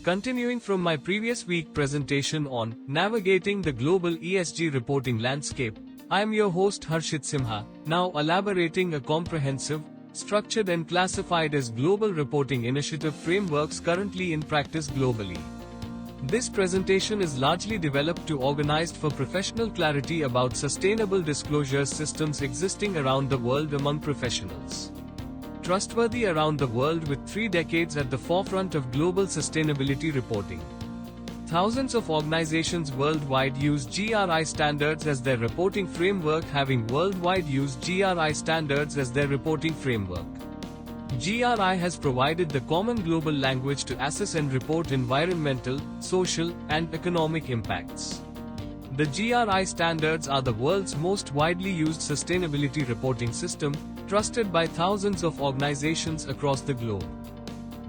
Continuing from my previous week presentation on navigating the global ESG reporting landscape, I am your host Harshit Simha, now elaborating a comprehensive, structured and classified as global reporting initiative frameworks currently in practice globally. This presentation is largely developed to organized for professional clarity about sustainable disclosure systems existing around the world among professionals. Trustworthy around the world with 3 decades at the forefront of global sustainability reporting. Thousands of organizations worldwide use GRI standards as their reporting framework, having worldwide used GRI standards as their reporting framework. GRI has provided the common global language to assess and report environmental, social, and economic impacts. The GRI standards are the world's most widely used sustainability reporting system, trusted by thousands of organizations across the globe.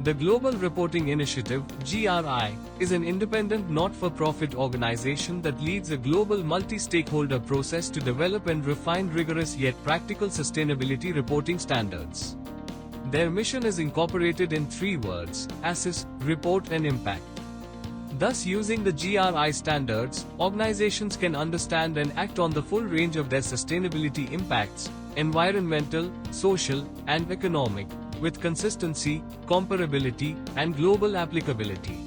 The Global Reporting Initiative, GRI, is an independent not-for-profit organization that leads a global multi-stakeholder process to develop and refine rigorous yet practical sustainability reporting standards. Their mission is incorporated in 3 words: assess, report and impact. Thus, using the GRI standards, organizations can understand and act on the full range of their sustainability impacts, environmental, social, and economic, with consistency, comparability, and global applicability.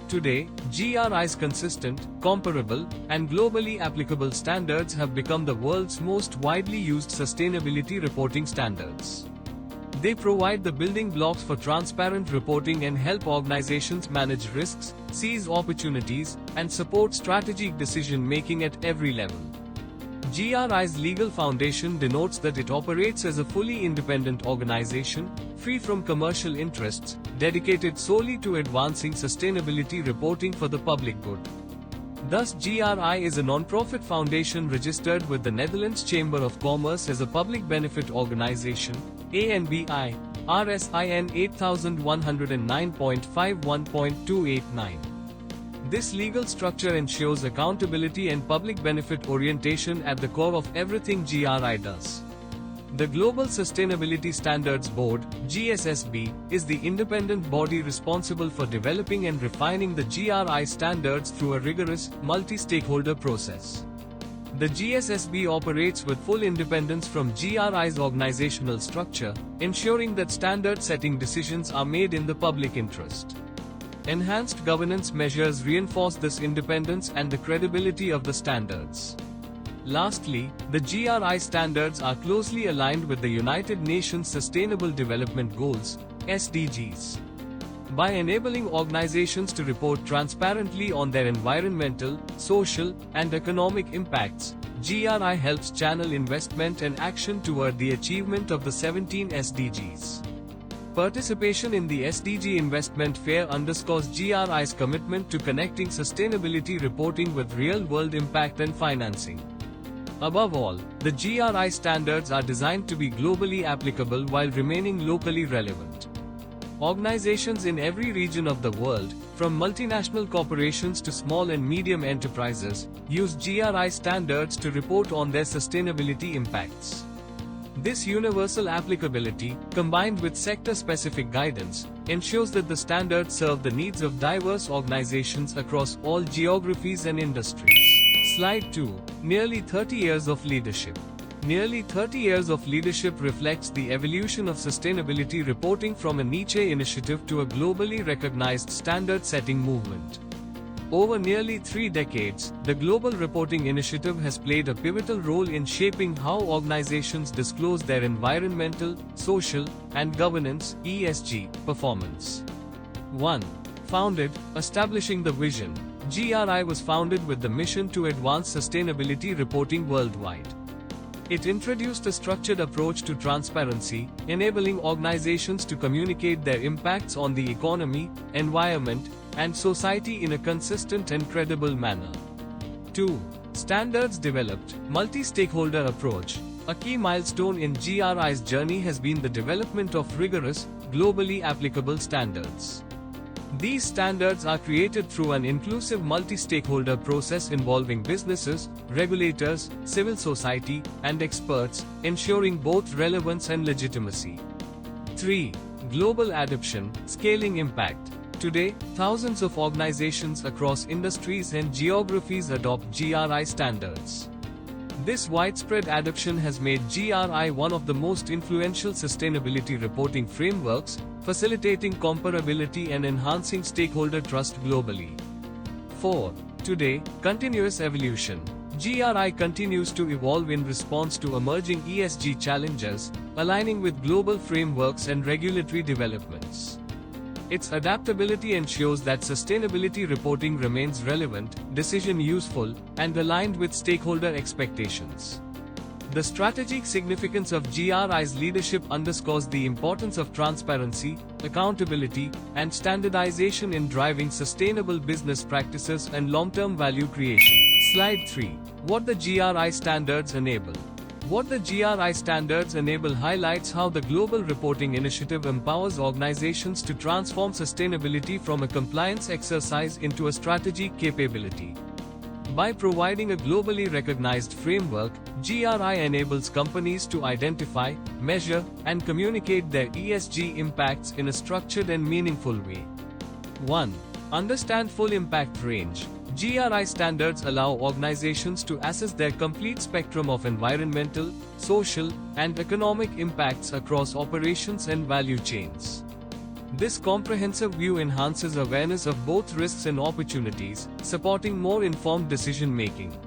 Today, GRI's consistent, comparable, and globally applicable standards have become the world's most widely used sustainability reporting standards. They provide the building blocks for transparent reporting and help organizations manage risks, seize opportunities, and support strategic decision-making at every level. GRI's legal foundation denotes that it operates as a fully independent organization, free from commercial interests, dedicated solely to advancing sustainability reporting for the public good. Thus, GRI is a non-profit foundation registered with the Netherlands Chamber of Commerce as a public benefit organization, ANBI, RSIN 8109.51.289. This legal structure ensures accountability and public benefit orientation at the core of everything GRI does. The Global Sustainability Standards Board, GSSB, is the independent body responsible for developing and refining the GRI standards through a rigorous, multi-stakeholder process. The GSSB operates with full independence from GRI's organizational structure, ensuring that standard-setting decisions are made in the public interest. Enhanced governance measures reinforce this independence and the credibility of the standards. Lastly, the GRI standards are closely aligned with the United Nations Sustainable Development Goals, SDGs. By enabling organizations to report transparently on their environmental, social, and economic impacts, GRI helps channel investment and action toward the achievement of the 17 SDGs. Participation in the SDG Investment Fair underscores GRI's commitment to connecting sustainability reporting with real-world impact and financing. Above all, the GRI standards are designed to be globally applicable while remaining locally relevant. Organizations in every region of the world, from multinational corporations to small and medium enterprises, use GRI standards to report on their sustainability impacts. This universal applicability, combined with sector-specific guidance, ensures that the standards serve the needs of diverse organizations across all geographies and industries. Slide 2. Nearly 30 years of leadership. Nearly 30 years of leadership reflects the evolution of sustainability reporting from a niche initiative to a globally recognized standard-setting movement. Over nearly 3 decades, the Global Reporting Initiative has played a pivotal role in shaping how organizations disclose their environmental, social, and governance (ESG) performance. 1. Founded, establishing the vision. GRI was founded with the mission to advance sustainability reporting worldwide. It introduced a structured approach to transparency, enabling organizations to communicate their impacts on the economy, environment, and society in a consistent and credible manner. 2. Standards developed. Multi-stakeholder approach. A key milestone in GRI's journey has been the development of rigorous, globally applicable standards. These standards are created through an inclusive multi-stakeholder process involving businesses, regulators, civil society, and experts, ensuring both relevance and legitimacy. 3. Global adoption, scaling impact. Today, thousands of organizations across industries and geographies adopt GRI standards. This widespread adoption has made GRI one of the most influential sustainability reporting frameworks, facilitating comparability and enhancing stakeholder trust globally. 4. Today, continuous evolution. GRI continues to evolve in response to emerging ESG challenges, aligning with global frameworks and regulatory developments. Its adaptability ensures that sustainability reporting remains relevant, decision useful, and aligned with stakeholder expectations. The strategic significance of GRI's leadership underscores the importance of transparency, accountability, and standardization in driving sustainable business practices and long-term value creation. Slide 3. What the GRI standards enable. What the GRI standards enable highlights how the Global Reporting Initiative empowers organizations to transform sustainability from a compliance exercise into a strategic capability. By providing a globally recognized framework, GRI enables companies to identify, measure, and communicate their ESG impacts in a structured and meaningful way. 1. Understand full impact range. GRI standards allow organizations to assess their complete spectrum of environmental, social, and economic impacts across operations and value chains. This comprehensive view enhances awareness of both risks and opportunities, supporting more informed decision-making.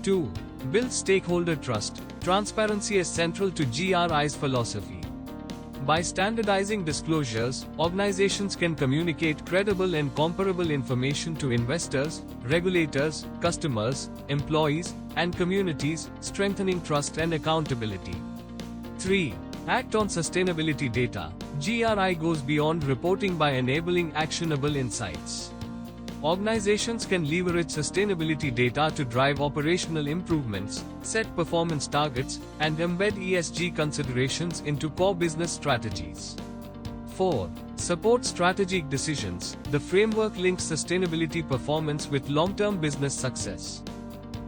2. Build stakeholder trust. Transparency is central to GRI's philosophy. By standardizing disclosures, organizations can communicate credible and comparable information to investors, regulators, customers, employees, and communities, strengthening trust and accountability. 3. Act on sustainability data. GRI goes beyond reporting by enabling actionable insights. Organizations can leverage sustainability data to drive operational improvements, set performance targets, and embed ESG considerations into core business strategies. 4. Support strategic decisions. The framework links sustainability performance with long-term business success.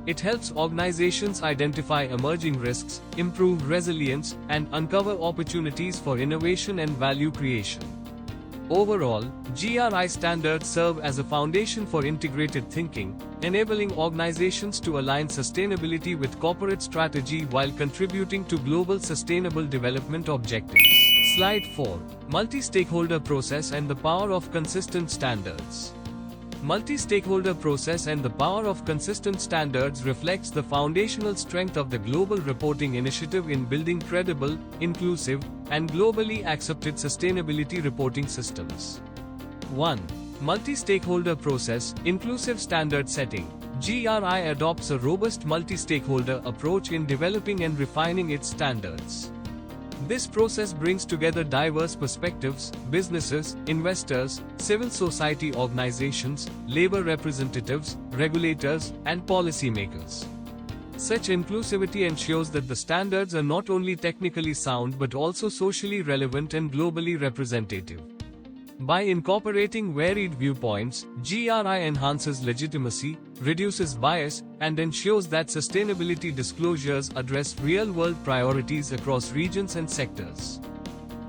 It helps organizations identify emerging risks, improve resilience, and uncover opportunities for innovation and value creation. Overall, GRI standards serve as a foundation for integrated thinking, enabling organizations to align sustainability with corporate strategy while contributing to global sustainable development objectives. Slide 4. Multi-Stakeholder Process and the Power of Consistent Standards. Multi-stakeholder process and the power of consistent standards reflects the foundational strength of the Global Reporting Initiative in building credible, inclusive, and globally accepted sustainability reporting systems. 1. Multi-stakeholder process, inclusive standard setting. GRI adopts a robust multi-stakeholder approach in developing and refining its standards. This process brings together diverse perspectives, businesses, investors, civil society organizations, labor representatives, regulators, and policymakers. Such inclusivity ensures that the standards are not only technically sound but also socially relevant and globally representative. By incorporating varied viewpoints, GRI enhances legitimacy, reduces bias, and ensures that sustainability disclosures address real-world priorities across regions and sectors.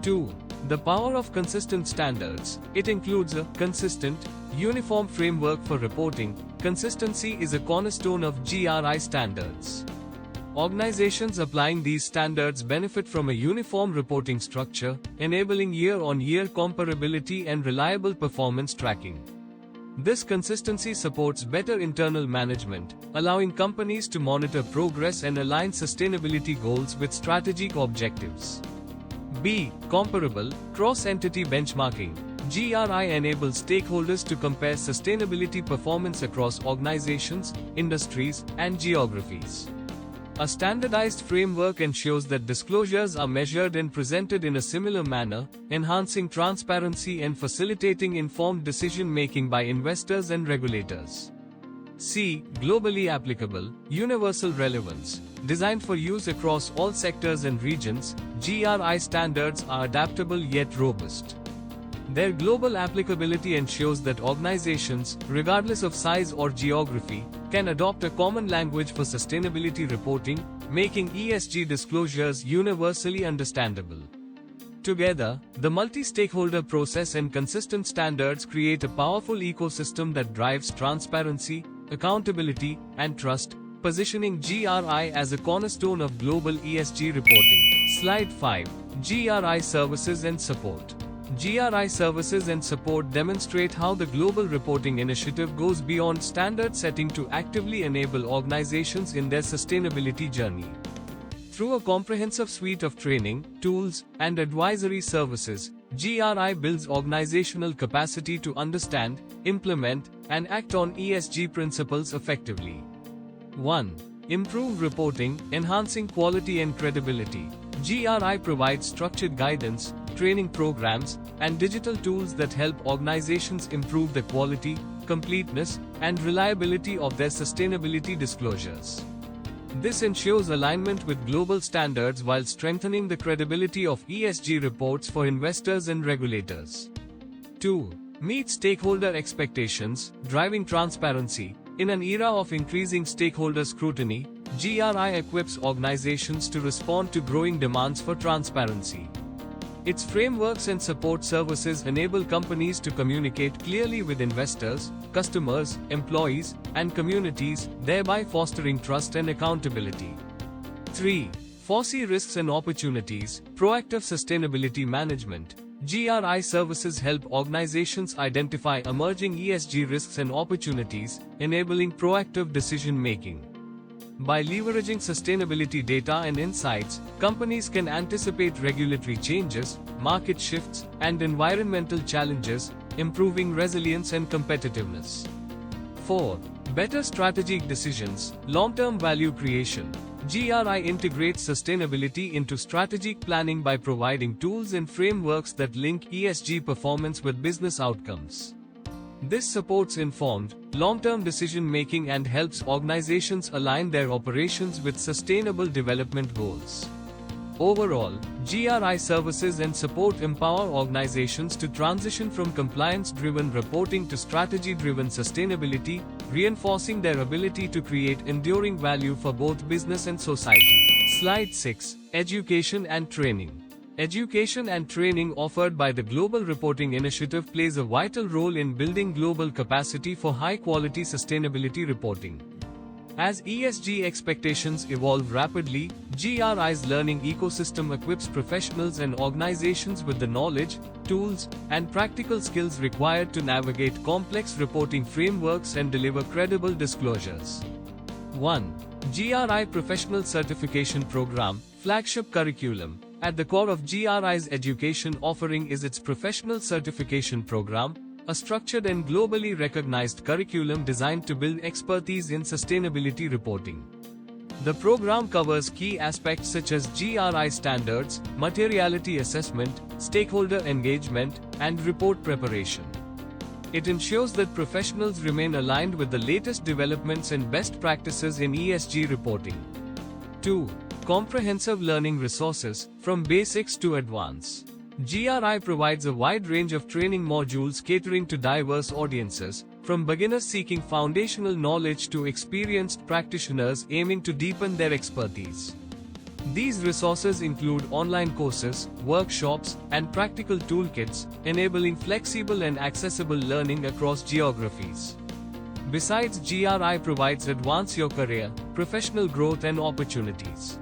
2. The power of consistent standards. It includes a consistent, uniform framework for reporting. Consistency is a cornerstone of GRI standards. Organizations applying these standards benefit from a uniform reporting structure, enabling year-on-year comparability and reliable performance tracking. This consistency supports better internal management, allowing companies to monitor progress and align sustainability goals with strategic objectives. B. Comparable, cross-entity benchmarking. GRI enables stakeholders to compare sustainability performance across organizations, industries, and geographies. A standardized framework ensures that disclosures are measured and presented in a similar manner, enhancing transparency and facilitating informed decision-making by investors and regulators. C. Globally applicable, universal relevance. Designed for use across all sectors and regions, GRI standards are adaptable yet robust. Their global applicability ensures that organizations, regardless of size or geography, can adopt a common language for sustainability reporting, making ESG disclosures universally understandable. Together, the multi-stakeholder process and consistent standards create a powerful ecosystem that drives transparency, accountability, and trust, positioning GRI as a cornerstone of global ESG reporting. Slide 5. GRI Services and Support. GRI services and support demonstrate how the Global Reporting Initiative goes beyond standard setting to actively enable organizations in their sustainability journey. Through a comprehensive suite of training, tools, and advisory services, GRI builds organizational capacity to understand, implement, and act on ESG principles effectively. 1. Improve reporting, enhancing quality and credibility. GRI provides structured guidance, training programs, and digital tools that help organizations improve the quality, completeness, and reliability of their sustainability disclosures. This ensures alignment with global standards while strengthening the credibility of ESG reports for investors and regulators. 2. Meet stakeholder expectations, driving transparency. In an era of increasing stakeholder scrutiny, GRI equips organizations to respond to growing demands for transparency. Its frameworks and support services enable companies to communicate clearly with investors, customers, employees, and communities, thereby fostering trust and accountability. 3. Foresee risks and opportunities, proactive sustainability management. GRI services help organizations identify emerging ESG risks and opportunities, enabling proactive decision-making. By leveraging sustainability data and insights, companies can anticipate regulatory changes, market shifts, and environmental challenges, improving resilience and competitiveness. 4. Better strategic decisions, long-term value creation. GRI integrates sustainability into strategic planning by providing tools and frameworks that link ESG performance with business outcomes. This supports informed, long-term decision-making and helps organizations align their operations with sustainable development goals. Overall, GRI services and support empower organizations to transition from compliance-driven reporting to strategy-driven sustainability, reinforcing their ability to create enduring value for both business and society. Slide 6. Education and Training. Education and training offered by the Global Reporting Initiative plays a vital role in building global capacity for high-quality sustainability reporting. As ESG expectations evolve rapidly, GRI's learning ecosystem equips professionals and organizations with the knowledge, tools, and practical skills required to navigate complex reporting frameworks and deliver credible disclosures. 1. GRI Professional Certification Program, Flagship Curriculum. At the core of GRI's education offering is its Professional Certification Program, a structured and globally recognized curriculum designed to build expertise in sustainability reporting. The program covers key aspects such as GRI standards, materiality assessment, stakeholder engagement, and report preparation. It ensures that professionals remain aligned with the latest developments and best practices in ESG reporting. 2. Comprehensive learning resources, from basics to advance. GRI provides a wide range of training modules catering to diverse audiences, from beginners seeking foundational knowledge to experienced practitioners aiming to deepen their expertise. These resources include online courses, workshops, and practical toolkits, enabling flexible and accessible learning across geographies. Besides, GRI provides Advance Your Career, professional growth and opportunities.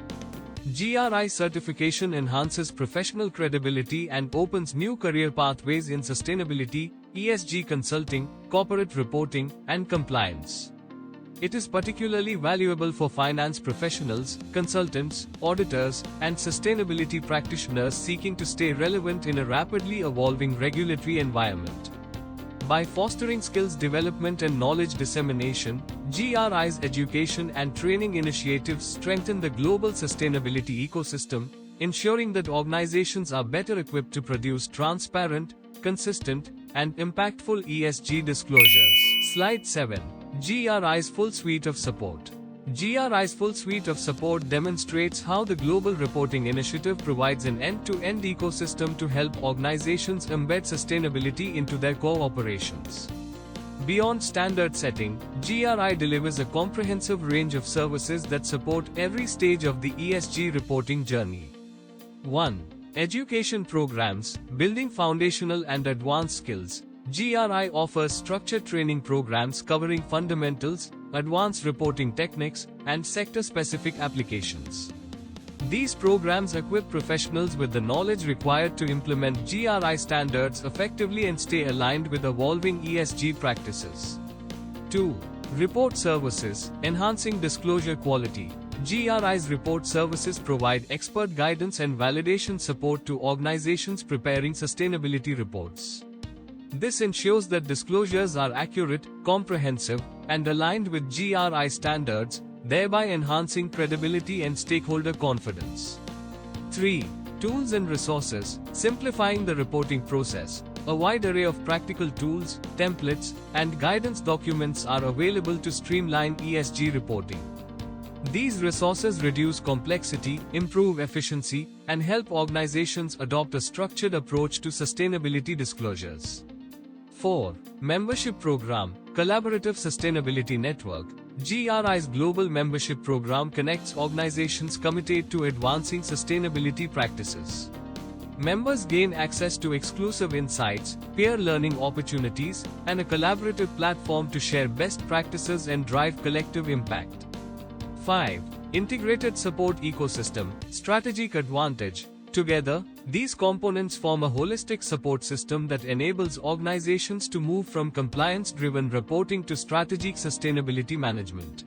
GRI certification enhances professional credibility and opens new career pathways in sustainability, ESG consulting, corporate reporting, and compliance. It is particularly valuable for finance professionals, consultants, auditors, and sustainability practitioners seeking to stay relevant in a rapidly evolving regulatory environment. By fostering skills development and knowledge dissemination, GRI's education and training initiatives strengthen the global sustainability ecosystem, ensuring that organizations are better equipped to produce transparent, consistent, and impactful ESG disclosures. Slide 7. GRI's full suite of support. GRI's full suite of support demonstrates how the Global Reporting Initiative provides an end-to-end ecosystem to help organizations embed sustainability into their core operations. Beyond standard setting, GRI delivers a comprehensive range of services that support every stage of the ESG reporting journey. 1. Education programs, building foundational and advanced skills. GRI offers structured training programs covering fundamentals, advanced reporting techniques, and sector-specific applications. These programs equip professionals with the knowledge required to implement GRI standards effectively and stay aligned with evolving ESG practices. 2. Report services, enhancing disclosure quality. GRI's report services provide expert guidance and validation support to organizations preparing sustainability reports. This ensures that disclosures are accurate, comprehensive, and aligned with GRI standards, thereby enhancing credibility and stakeholder confidence. 3. Tools and resources, simplifying the reporting process. A wide array of practical tools, templates, and guidance documents are available to streamline ESG reporting. These resources reduce complexity, improve efficiency, and help organizations adopt a structured approach to sustainability disclosures. 4. Membership Program, Collaborative Sustainability Network. GRI's global membership program connects organizations committed to advancing sustainability practices. Members gain access to exclusive insights, peer learning opportunities, and a collaborative platform to share best practices and drive collective impact. 5. Integrated Support Ecosystem, Strategic Advantage. Together, these components form a holistic support system that enables organizations to move from compliance-driven reporting to strategic sustainability management.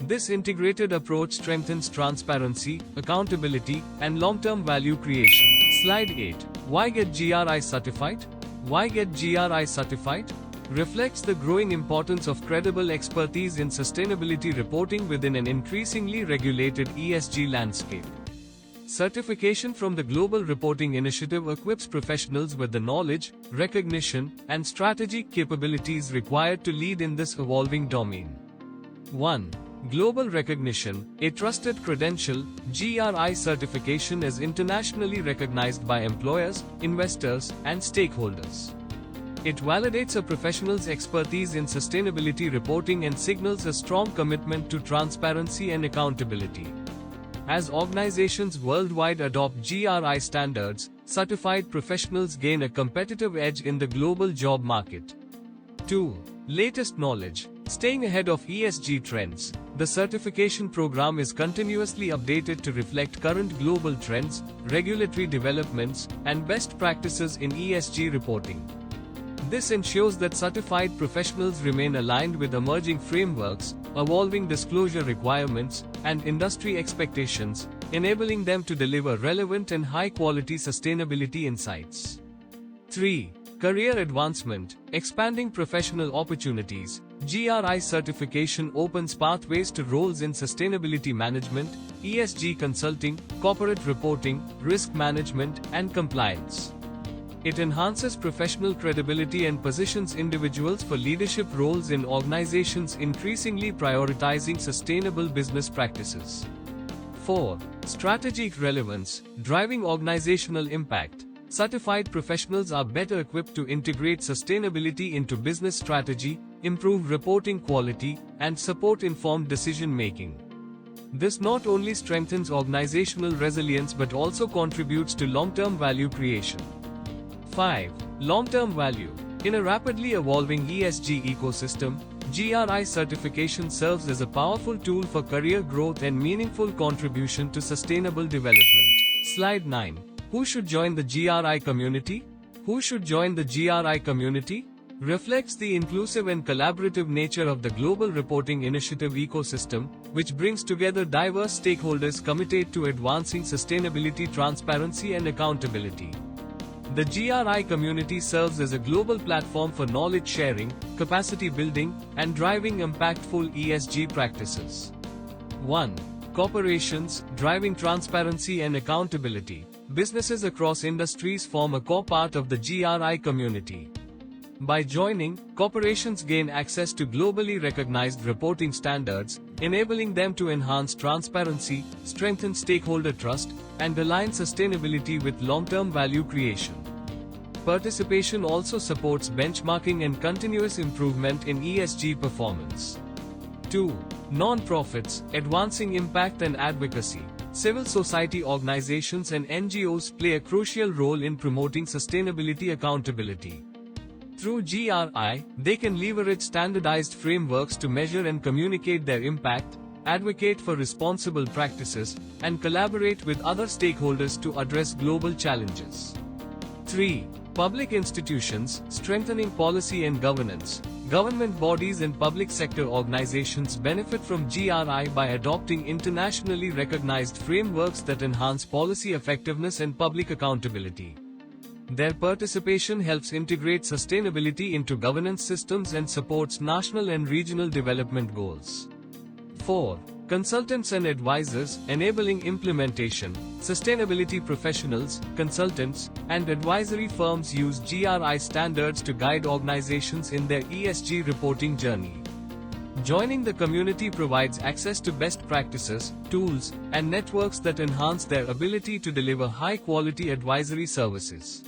This integrated approach strengthens transparency, accountability, and long-term value creation. Slide 8. Why get GRI certified? Why get GRI certified? Reflects the growing importance of credible expertise in sustainability reporting within an increasingly regulated ESG landscape. Certification from the Global Reporting Initiative equips professionals with the knowledge, recognition, and strategic capabilities required to lead in this evolving domain. 1. Global recognition. A trusted credential, GRI certification is internationally recognized by employers, investors, and stakeholders. It validates a professional's expertise in sustainability reporting and signals a strong commitment to transparency and accountability. As organizations worldwide adopt GRI standards, certified professionals gain a competitive edge in the global job market. 2. Latest knowledge. Staying ahead of ESG trends. The certification program is continuously updated to reflect current global trends, regulatory developments, and best practices in ESG reporting. This ensures that certified professionals remain aligned with emerging frameworks, evolving disclosure requirements, and industry expectations, enabling them to deliver relevant and high-quality sustainability insights. 3. Career advancement, expanding professional opportunities. GRI certification opens pathways to roles in sustainability management, ESG consulting, corporate reporting, risk management, and compliance. It enhances professional credibility and positions individuals for leadership roles in organizations increasingly prioritizing sustainable business practices. 4. Strategic relevance, driving organizational impact. Certified professionals are better equipped to integrate sustainability into business strategy, improve reporting quality, and support informed decision-making. This not only strengthens organizational resilience but also contributes to long-term value creation. 5. Long-term value. In a rapidly evolving ESG ecosystem, GRI certification serves as a powerful tool for career growth and meaningful contribution to sustainable development. Slide 9. Who should join the GRI community? Who should join the GRI community? Reflects the inclusive and collaborative nature of the Global Reporting Initiative ecosystem, which brings together diverse stakeholders committed to advancing sustainability, transparency, and accountability. The GRI community serves as a global platform for knowledge sharing, capacity building, and driving impactful ESG practices. 1. Corporations, driving transparency and accountability. Businesses across industries form a core part of the GRI community. By joining, corporations gain access to globally recognized reporting standards, enabling them to enhance transparency, strengthen stakeholder trust, and align sustainability with long-term value creation. Participation also supports benchmarking and continuous improvement in ESG performance. 2. Non-profits, advancing impact and advocacy. Civil society organizations and NGOs play a crucial role in promoting sustainability accountability. Through GRI, they can leverage standardized frameworks to measure and communicate their impact, advocate for responsible practices, and collaborate with other stakeholders to address global challenges. 3. Public institutions, strengthening policy and governance. Government bodies and public sector organizations benefit from GRI by adopting internationally recognized frameworks that enhance policy effectiveness and public accountability. Their participation helps integrate sustainability into governance systems and supports national and regional development goals. 4. Consultants and advisors, enabling implementation. Sustainability professionals, consultants, and advisory firms use GRI standards to guide organizations in their ESG reporting journey. Joining the community provides access to best practices, tools, and networks that enhance their ability to deliver high-quality advisory services.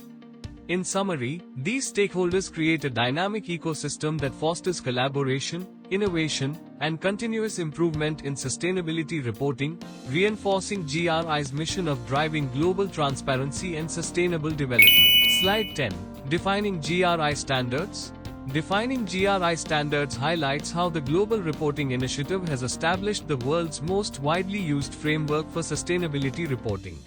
In summary, these stakeholders create a dynamic ecosystem that fosters collaboration, innovation, and continuous improvement in sustainability reporting, reinforcing GRI's mission of driving global transparency and sustainable development. Slide 10. Defining GRI Standards. Defining GRI standards highlights how the Global Reporting Initiative has established the world's most widely used framework for sustainability reporting.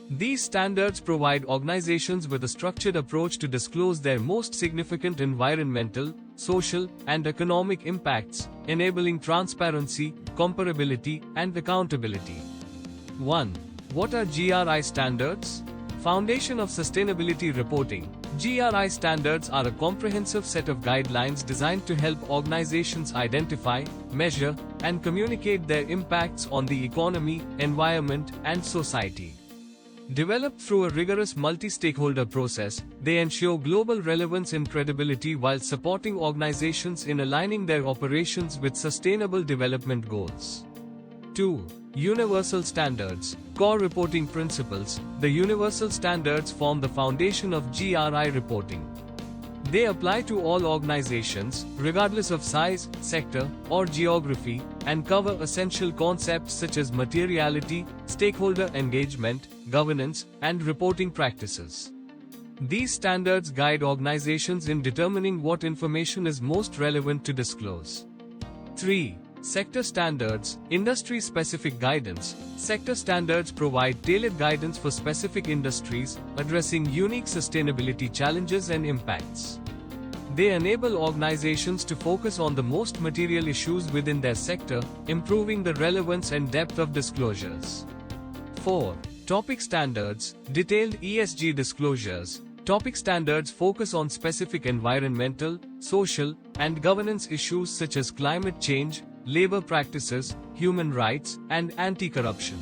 These standards provide organizations with a structured approach to disclose their most significant environmental, social, and economic impacts, enabling transparency, comparability, and accountability. 1. What are GRI standards? Foundation of Sustainability Reporting. GRI standards are a comprehensive set of guidelines designed to help organizations identify, measure, and communicate their impacts on the economy, environment, and society. Developed through a rigorous multi-stakeholder process, they ensure global relevance and credibility while supporting organizations in aligning their operations with sustainable development goals. 2. Universal Standards. Core reporting principles. The universal standards form the foundation of GRI reporting. They apply to all organizations, regardless of size, sector, or geography, and cover essential concepts such as materiality, stakeholder engagement, governance, and reporting practices. These standards guide organizations in determining what information is most relevant to disclose. 3. Sector Standards. Industry-specific guidance. Sector standards provide tailored guidance for specific industries, addressing unique sustainability challenges and impacts. They enable organizations to focus on the most material issues within their sector, improving the relevance and depth of disclosures. 4. Topic Standards. Detailed ESG disclosures. Topic standards focus on specific environmental, social, and governance issues such as climate change, labor practices, human rights, and anti-corruption.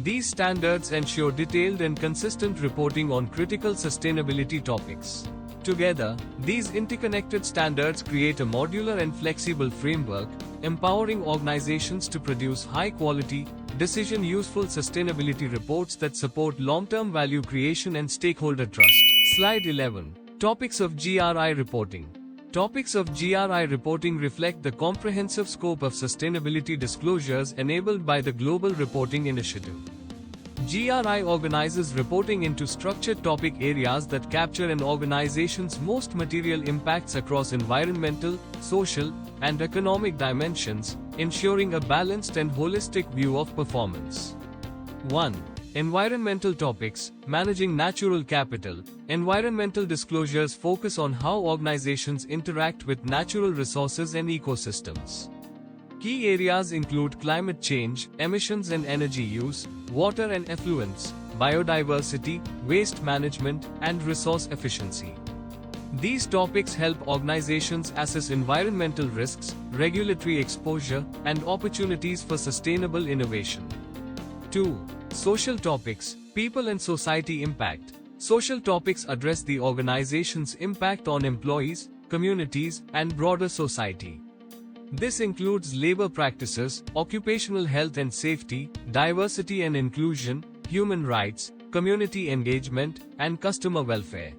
These standards ensure detailed and consistent reporting on critical sustainability topics. Together, these interconnected standards create a modular and flexible framework, empowering organizations to produce high-quality, decision-useful sustainability reports that support long-term value creation and stakeholder trust. Slide 11. Topics of GRI reporting. Topics of GRI reporting reflect the comprehensive scope of sustainability disclosures enabled by the Global Reporting Initiative. GRI organizes reporting into structured topic areas that capture an organization's most material impacts across environmental, social, and economic dimensions, ensuring a balanced and holistic view of performance. 1. Environmental topics. Managing natural capital. Environmental disclosures focus on how organizations interact with natural resources and ecosystems. Key areas include climate change, emissions and energy use, water and effluents, biodiversity, waste management, and resource efficiency. These topics help organizations assess environmental risks, regulatory exposure, and opportunities for sustainable innovation. 2. Social topics. People and society impact. Social topics address the organization's impact on employees, communities, and broader society. This includes labor practices, occupational health and safety, diversity and inclusion, human rights, community engagement, and customer welfare.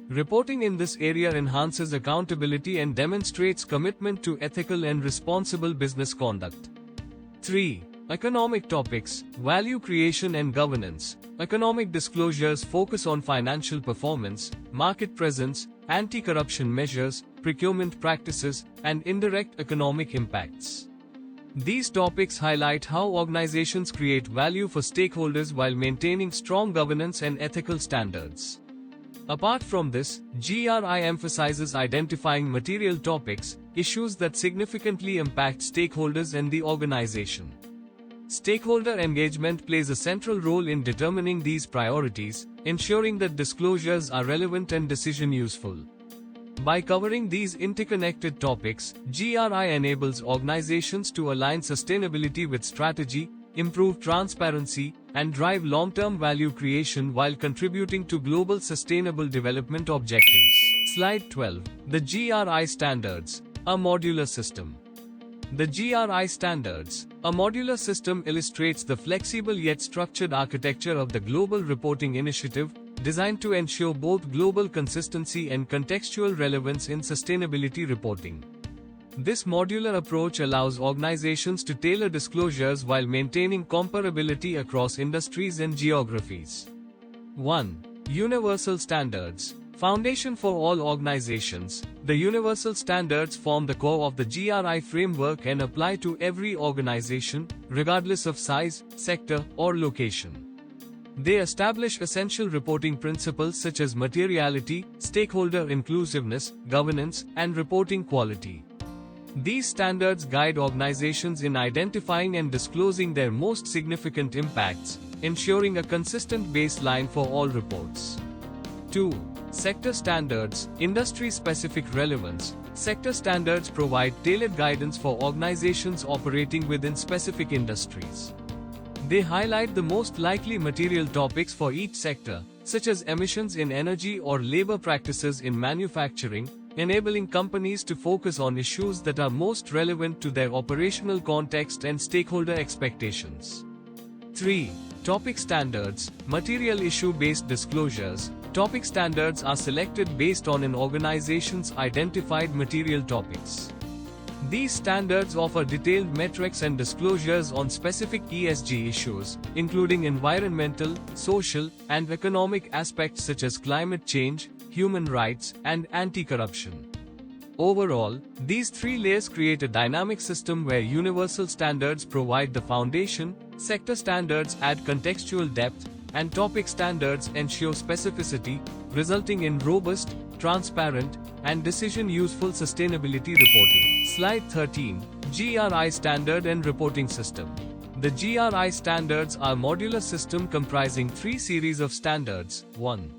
Reporting in this area enhances accountability and demonstrates commitment to ethical and responsible business conduct. 3. Economic topics, value creation and governance. Economic disclosures focus on financial performance, market presence, anti-corruption measures, procurement practices, and indirect economic impacts. These topics highlight how organizations create value for stakeholders while maintaining strong governance and ethical standards. Apart from this, GRI emphasizes identifying material topics, issues that significantly impact stakeholders and the organization. Stakeholder engagement plays a central role in determining these priorities, ensuring that disclosures are relevant and decision useful. By covering these interconnected topics, GRI enables organizations to align sustainability with strategy, improve transparency, and drive long-term value creation while contributing to global sustainable development objectives. Slide 12. The GRI Standards, a modular system. The GRI Standards, a modular system, illustrates the flexible yet structured architecture of the Global Reporting Initiative, designed to ensure both global consistency and contextual relevance in sustainability reporting. This modular approach allows organizations to tailor disclosures while maintaining comparability across industries and geographies. 1. Universal Standards. Foundation for all organizations. The universal standards form the core of the GRI framework and apply to every organization, regardless of size, sector, or location. They establish essential reporting principles such as materiality, stakeholder inclusiveness, governance, and reporting quality. These standards guide organizations in identifying and disclosing their most significant impacts, ensuring a consistent baseline for all reports. 2. Sector Standards, Industry-Specific Relevance. Sector standards provide tailored guidance for organizations operating within specific industries. They highlight the most likely material topics for each sector, such as emissions in energy or labor practices in manufacturing, enabling companies to focus on issues that are most relevant to their operational context and stakeholder expectations. 3. Topic Standards, Material Issue-Based Disclosures. Topic standards are selected based on an organization's identified material topics. These standards offer detailed metrics and disclosures on specific ESG issues, including environmental, social, and economic aspects such as climate change, human rights, and anti-corruption. Overall, these three layers create a dynamic system where universal standards provide the foundation, sector standards add contextual depth, and topic standards ensure specificity, resulting in robust, transparent, and decision-useful sustainability reporting. Slide 13. GRI Standard and Reporting System. The GRI Standards are a modular system comprising three series of standards. 1.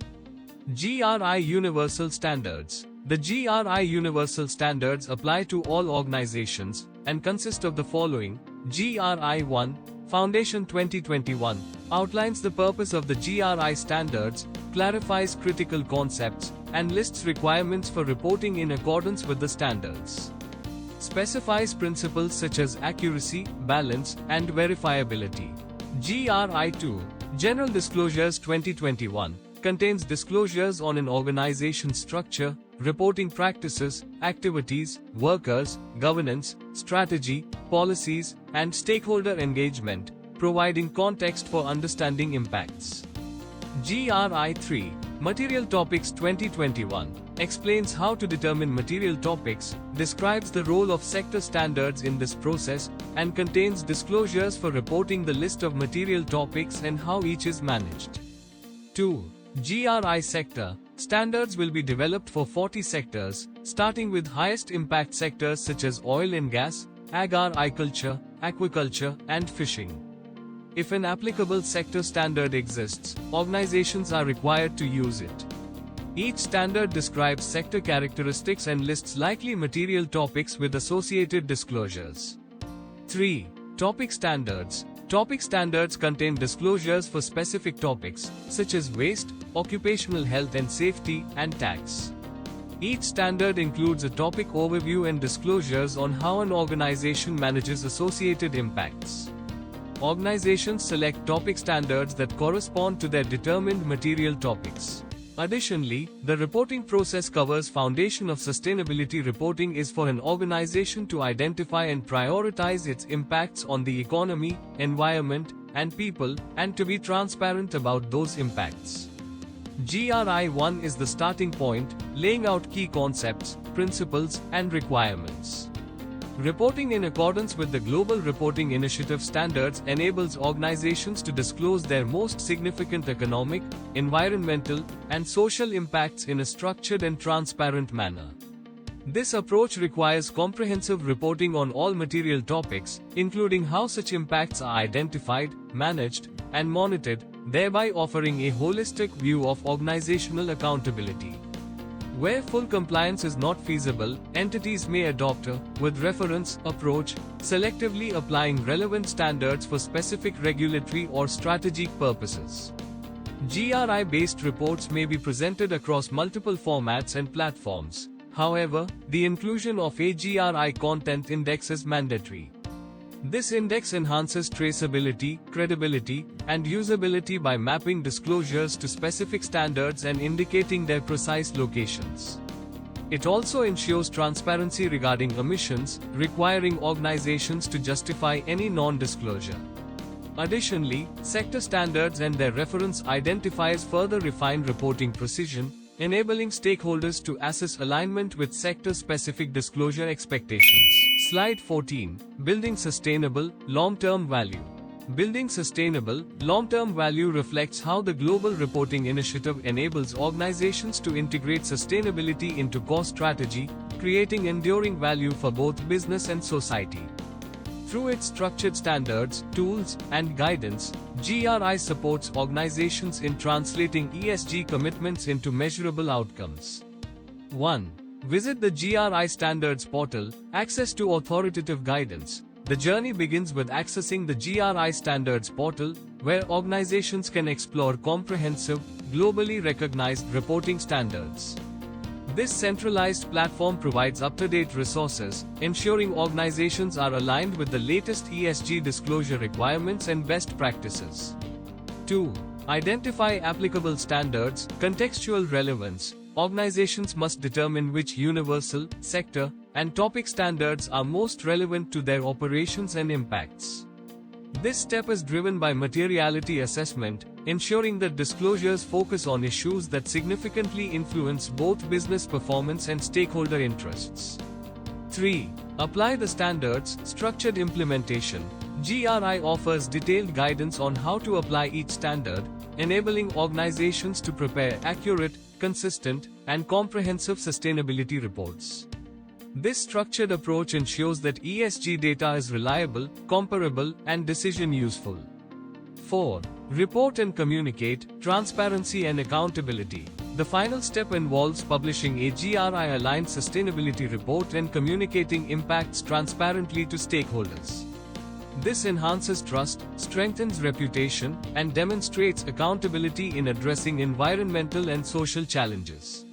GRI Universal Standards. The GRI Universal Standards apply to all organizations, and consist of the following. GRI 1. Foundation 2021 outlines the purpose of the GRI Standards, clarifies critical concepts, and lists requirements for reporting in accordance with the standards. Specifies principles such as accuracy, balance, and verifiability. GRI 2. General Disclosures 2021 contains disclosures on an organization's structure, reporting practices, activities, workers, governance, strategy, policies, and stakeholder engagement, providing context for understanding impacts. GRI 3. Material Topics 2021 explains how to determine material topics, describes the role of sector standards in this process, and contains disclosures for reporting the list of material topics and how each is managed. 2. GRI Sector. Standards will be developed for 40 sectors, starting with highest impact sectors such as oil and gas, agriculture, aquaculture, and fishing. If an applicable sector standard exists, organizations are required to use it. Each standard describes sector characteristics and lists likely material topics with associated disclosures. 3. Topic Standards. Topic standards contain disclosures for specific topics, such as waste, occupational health and safety, and tax. Each standard includes a topic overview and disclosures on how an organization manages associated impacts. Organizations select topic standards that correspond to their determined material topics. Additionally, the reporting process covers foundation of sustainability reporting is for an organization to identify and prioritize its impacts on the economy, environment, and people, and to be transparent about those impacts. GRI-1 is the starting point, laying out key concepts, principles, and requirements. Reporting in accordance with the Global Reporting Initiative standards enables organizations to disclose their most significant economic, environmental, and social impacts in a structured and transparent manner. This approach requires comprehensive reporting on all material topics, including how such impacts are identified, managed, and monitored, thereby offering a holistic view of organizational accountability. Where full compliance is not feasible, entities may adopt a with reference approach, selectively applying relevant standards for specific regulatory or strategic purposes. GRI-based reports may be presented across multiple formats and platforms. However, the inclusion of a GRI content index is mandatory. This index enhances traceability, credibility, and usability by mapping disclosures to specific standards and indicating their precise locations. It also ensures transparency regarding emissions, requiring organizations to justify any non-disclosure. Additionally, sector standards and their reference identifiers further refine reporting precision, enabling stakeholders to assess alignment with sector-specific disclosure expectations. Slide 14. Building sustainable, long-term value. Building sustainable, long-term value reflects how the Global Reporting Initiative enables organizations to integrate sustainability into core strategy, creating enduring value for both business and society. Through its structured standards, tools, and guidance, GRI supports organizations in translating ESG commitments into measurable outcomes. 1. Visit the GRI Standards portal, access to authoritative guidance. The journey begins with accessing the GRI Standards portal, where organizations can explore comprehensive, globally recognized reporting standards. This centralized platform provides up-to-date resources, ensuring organizations are aligned with the latest ESG disclosure requirements and best practices. 2. Identify applicable standards, contextual relevance. Organizations must determine which universal, sector, and topic standards are most relevant to their operations and impacts. This step is driven by materiality assessment, ensuring that disclosures focus on issues that significantly influence both business performance and stakeholder interests. 3. Apply the standards, structured implementation. GRI offers detailed guidance on how to apply each standard, enabling organizations to prepare accurate, consistent, and comprehensive sustainability reports. This structured approach ensures that ESG data is reliable, comparable, and decision useful. 4. Report and communicate, transparency and accountability. The final step involves publishing a GRI-aligned sustainability report and communicating impacts transparently to stakeholders. This enhances trust, strengthens reputation, and demonstrates accountability in addressing environmental and social challenges.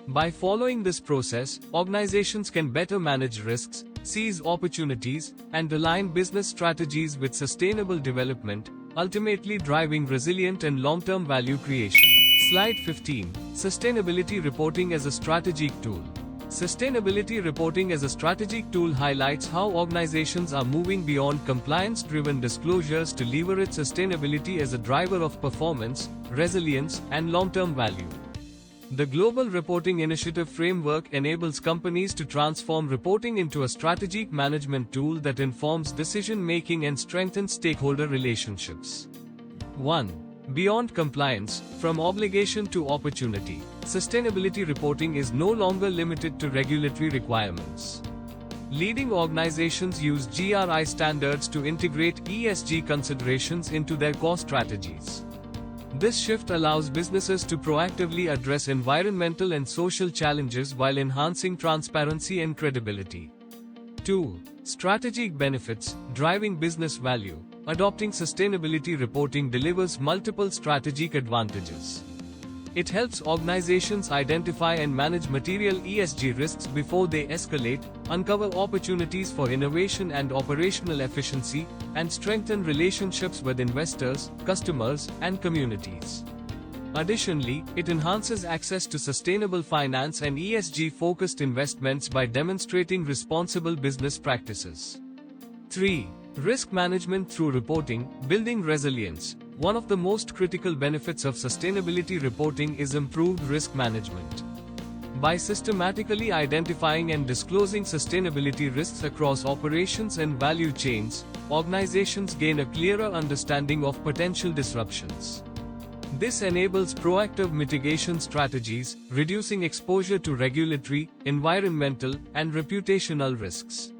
By following this process, organizations can better manage risks, seize opportunities, and align business strategies with sustainable development, ultimately driving resilient and long-term value creation. Slide 15. Sustainability reporting as a strategic tool. Sustainability reporting as a strategic tool highlights how organizations are moving beyond compliance-driven disclosures to leverage sustainability as a driver of performance, resilience, and long-term value. The Global Reporting Initiative framework enables companies to transform reporting into a strategic management tool that informs decision-making and strengthens stakeholder relationships. 1. Beyond compliance, from obligation to opportunity. Sustainability reporting is no longer limited to regulatory requirements. Leading organizations use GRI standards to integrate ESG considerations into their core strategies. This shift allows businesses to proactively address environmental and social challenges while enhancing transparency and credibility. 2. Strategic benefits, driving business value. Adopting sustainability reporting delivers multiple strategic advantages. It helps organizations identify and manage material ESG risks before they escalate, uncover opportunities for innovation and operational efficiency, and strengthen relationships with investors, customers, and communities. Additionally, it enhances access to sustainable finance and ESG-focused investments by demonstrating responsible business practices. 3. Risk management through reporting, building resilience. One of the most critical benefits of sustainability reporting is improved risk management. By systematically identifying and disclosing sustainability risks across operations and value chains, organizations gain a clearer understanding of potential disruptions. This enables proactive mitigation strategies, reducing exposure to regulatory, environmental, and reputational risks.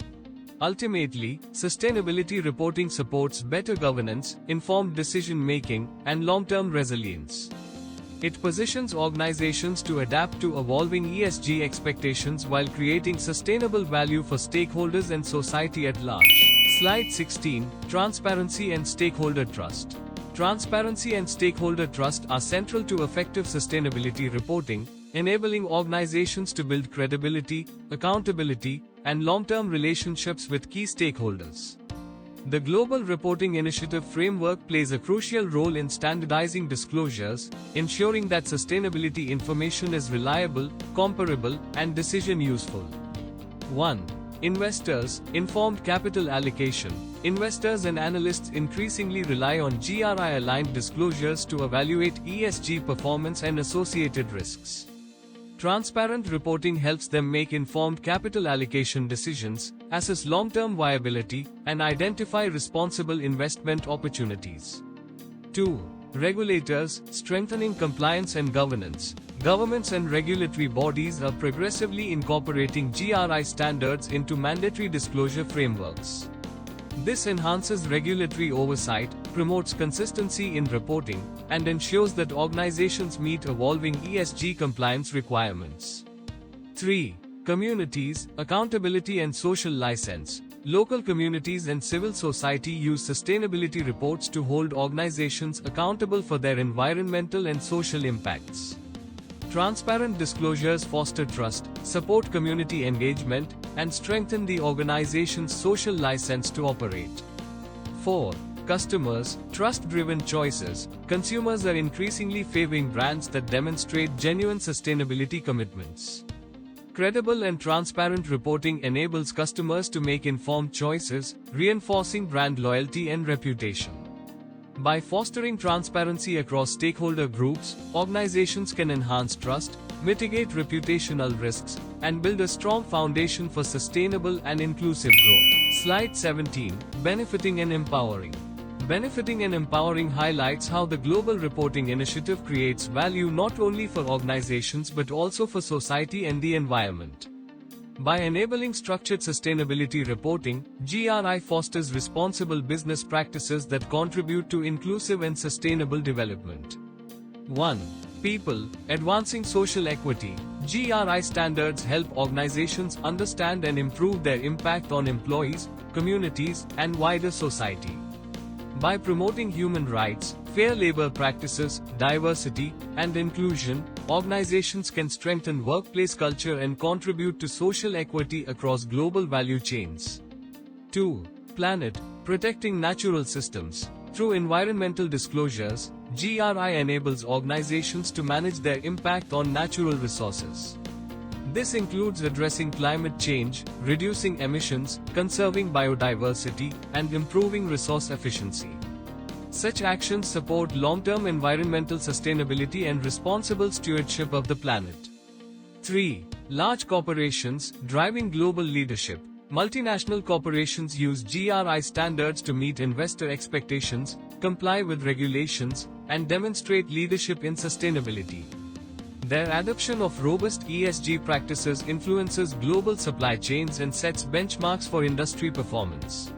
Ultimately, sustainability reporting supports better governance, informed decision-making, and long-term resilience. It positions organizations to adapt to evolving ESG expectations while creating sustainable value for stakeholders and society at large. Slide 16, Transparency and Stakeholder Trust. Transparency and stakeholder trust are central to effective sustainability reporting, enabling organizations to build credibility, accountability, and long-term relationships with key stakeholders. The Global Reporting Initiative framework plays a crucial role in standardizing disclosures, ensuring that sustainability information is reliable, comparable, and decision-useful. 1. Investors, informed capital allocation. Investors and analysts increasingly rely on GRI-aligned disclosures to evaluate ESG performance and associated risks. Transparent reporting helps them make informed capital allocation decisions, assess long-term viability, and identify responsible investment opportunities. 2. Regulators, strengthening compliance and governance. Governments and regulatory bodies are progressively incorporating GRI standards into mandatory disclosure frameworks. This enhances regulatory oversight, promotes consistency in reporting, and ensures that organizations meet evolving ESG compliance requirements. 3. Communities, accountability and social license. Local communities and civil society use sustainability reports to hold organizations accountable for their environmental and social impacts. Transparent disclosures foster trust, support community engagement, and strengthen the organization's social license to operate. 4. Customers, trust-driven choices. Consumers are increasingly favoring brands that demonstrate genuine sustainability commitments. Credible and transparent reporting enables customers to make informed choices, reinforcing brand loyalty and reputation. By fostering transparency across stakeholder groups, organizations can enhance trust, mitigate reputational risks, and build a strong foundation for sustainable and inclusive growth. Slide 17, Benefiting and Empowering. Benefiting and empowering highlights how the Global Reporting Initiative creates value not only for organizations but also for society and the environment. By enabling structured sustainability reporting, GRI fosters responsible business practices that contribute to inclusive and sustainable development. 1. People, advancing social equity. GRI standards help organizations understand and improve their impact on employees, communities, and wider society. By promoting human rights, fair labor practices, diversity, and inclusion, organizations can strengthen workplace culture and contribute to social equity across global value chains. 2. Planet, protecting natural systems. Through environmental disclosures, GRI enables organizations to manage their impact on natural resources. This includes addressing climate change, reducing emissions, conserving biodiversity, and improving resource efficiency. Such actions support long-term environmental sustainability and responsible stewardship of the planet. 3. Large corporations, driving global leadership. Multinational corporations use GRI standards to meet investor expectations, comply with regulations, and demonstrate leadership in sustainability. Their adoption of robust ESG practices influences global supply chains and sets benchmarks for industry performance.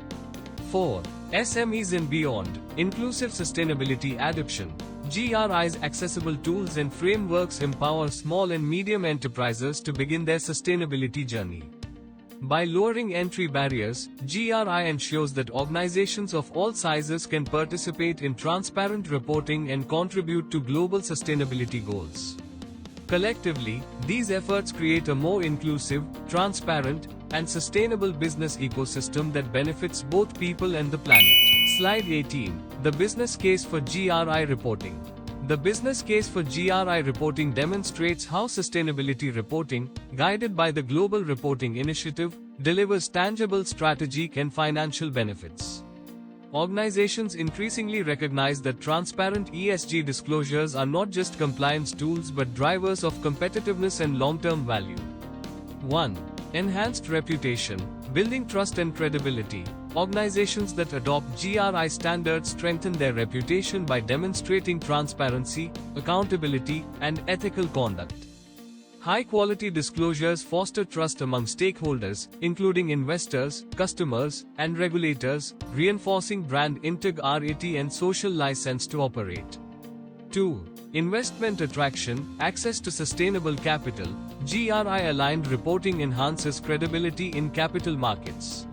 4. SMEs and beyond, inclusive sustainability adoption. GRI's accessible tools and frameworks empower small and medium enterprises to begin their sustainability journey. By lowering entry barriers, GRI ensures that organizations of all sizes can participate in transparent reporting and contribute to global sustainability goals. Collectively, these efforts create a more inclusive, transparent, and sustainable business ecosystem that benefits both people and the planet. Slide 18. The business case for GRI reporting. The business case for GRI reporting demonstrates how sustainability reporting, guided by the Global Reporting Initiative, delivers tangible strategic and financial benefits. Organizations increasingly recognize that transparent ESG disclosures are not just compliance tools but drivers of competitiveness and long-term value. 1. Enhanced reputation, building trust and credibility. Organizations that adopt GRI standards strengthen their reputation by demonstrating transparency, accountability, and ethical conduct. High-quality disclosures foster trust among stakeholders, including investors, customers, and regulators, reinforcing brand integrity and social license to operate. 2. Investment attraction, access to sustainable capital. GRI-aligned reporting enhances credibility in capital markets.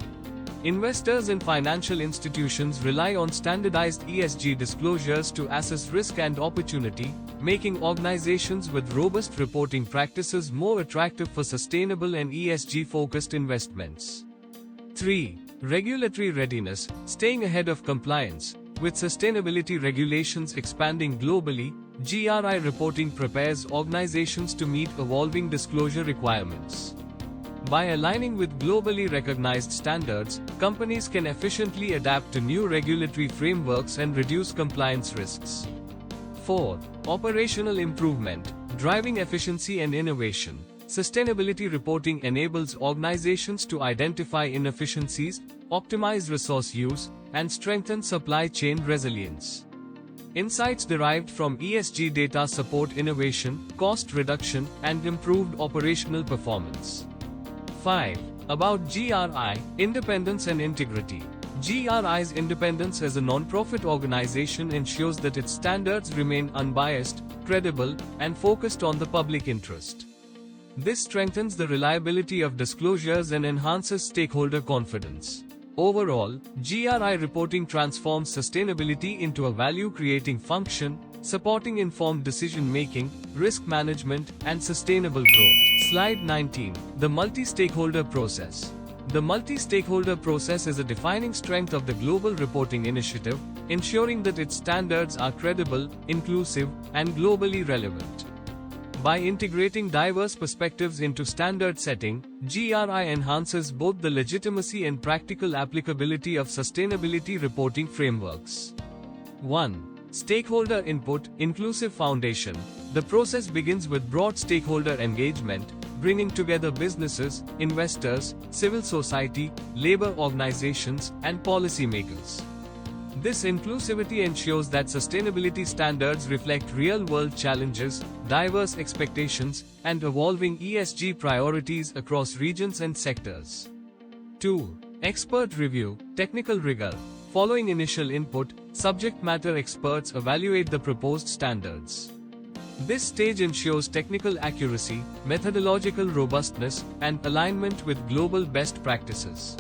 Investors and financial institutions rely on standardized ESG disclosures to assess risk and opportunity, making organizations with robust reporting practices more attractive for sustainable and ESG-focused investments. 3. Regulatory readiness, staying ahead of compliance. With sustainability regulations expanding globally, GRI reporting prepares organizations to meet evolving disclosure requirements. By aligning with globally recognized standards, companies can efficiently adapt to new regulatory frameworks and reduce compliance risks. 4. Operational improvement, driving efficiency and innovation. Sustainability reporting enables organizations to identify inefficiencies, optimize resource use, and strengthen supply chain resilience. Insights derived from ESG data support innovation, cost reduction, and improved operational performance. 5. About GRI, independence and integrity. GRI's independence as a non-profit organization ensures that its standards remain unbiased, credible, and focused on the public interest. This strengthens the reliability of disclosures and enhances stakeholder confidence. Overall, GRI reporting transforms sustainability into a value-creating function, supporting informed decision-making, risk management, and sustainable growth. Slide 19. The multi-stakeholder process. The multi-stakeholder process is a defining strength of the Global Reporting Initiative, ensuring that its standards are credible, inclusive, and globally relevant. By integrating diverse perspectives into standard setting, GRI enhances both the legitimacy and practical applicability of sustainability reporting frameworks. 1. Stakeholder input, inclusive foundation. The process begins with broad stakeholder engagement, bringing together businesses, investors, civil society, labor organizations, and policymakers. This inclusivity ensures that sustainability standards reflect real-world challenges, diverse expectations, and evolving ESG priorities across regions and sectors. 2. Expert review, technical rigor. Following initial input, subject matter experts evaluate the proposed standards. This stage ensures technical accuracy, methodological robustness, and alignment with global best practices.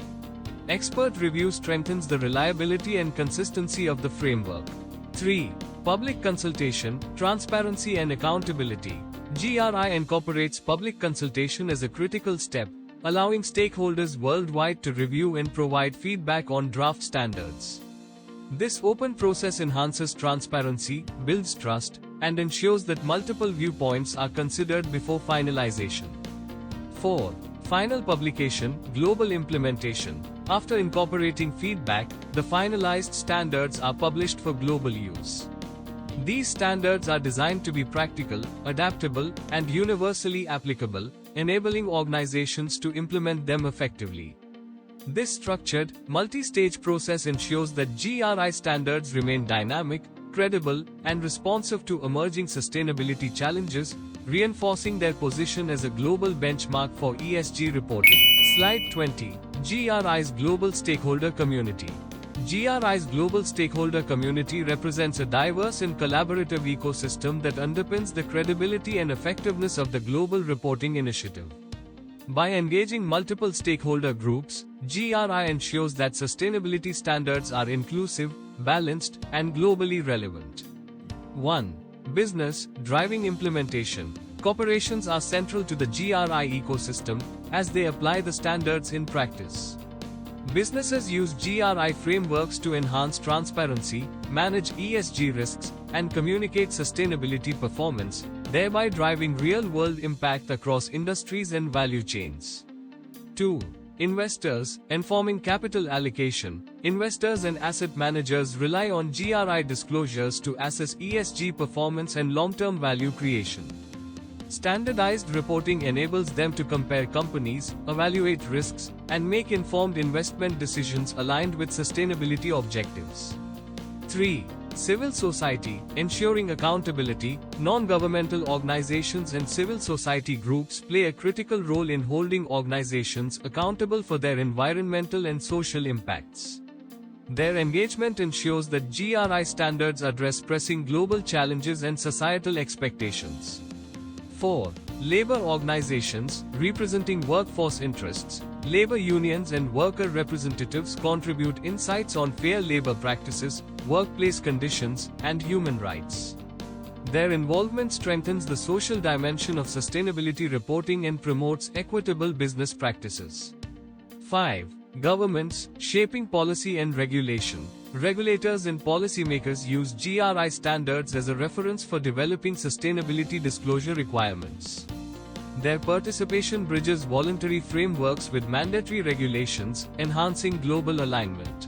Expert review strengthens the reliability and consistency of the framework. 3. Public consultation, transparency and accountability. GRI incorporates public consultation as a critical step, allowing stakeholders worldwide to review and provide feedback on draft standards. This open process enhances transparency, builds trust, and ensures that multiple viewpoints are considered before finalization. 4. Final publication, global implementation. After incorporating feedback, the finalized standards are published for global use. These standards are designed to be practical, adaptable, and universally applicable, enabling organizations to implement them effectively. This structured, multi-stage process ensures that GRI standards remain dynamic, credible, and responsive to emerging sustainability challenges, reinforcing their position as a global benchmark for ESG reporting. Slide 20. GRI's Global Stakeholder Community. GRI's global stakeholder community represents a diverse and collaborative ecosystem that underpins the credibility and effectiveness of the Global Reporting Initiative. By engaging multiple stakeholder groups, GRI ensures that sustainability standards are inclusive, balanced, and globally relevant. 1. Business, driving implementation. Corporations are central to the GRI ecosystem, as they apply the standards in practice. Businesses use GRI frameworks to enhance transparency, manage ESG risks, and communicate sustainability performance, thereby driving real-world impact across industries and value chains. 2. Investors, informing capital allocation. Investors and asset managers rely on GRI disclosures to assess ESG performance and long-term value creation. Standardized reporting enables them to compare companies, evaluate risks, and make informed investment decisions aligned with sustainability objectives. 3. Civil society, ensuring accountability. Non-governmental organizations and civil society groups play a critical role in holding organizations accountable for their environmental and social impacts. Their engagement ensures that GRI standards address pressing global challenges and societal expectations. 4. Labor organizations, representing workforce interests. Labor unions and worker representatives contribute insights on fair labor practices, workplace conditions, and human rights. Their involvement strengthens the social dimension of sustainability reporting and promotes equitable business practices. 5. Governments, shaping policy and regulation. Regulators and policymakers use GRI standards as a reference for developing sustainability disclosure requirements. Their participation bridges voluntary frameworks with mandatory regulations, enhancing global alignment.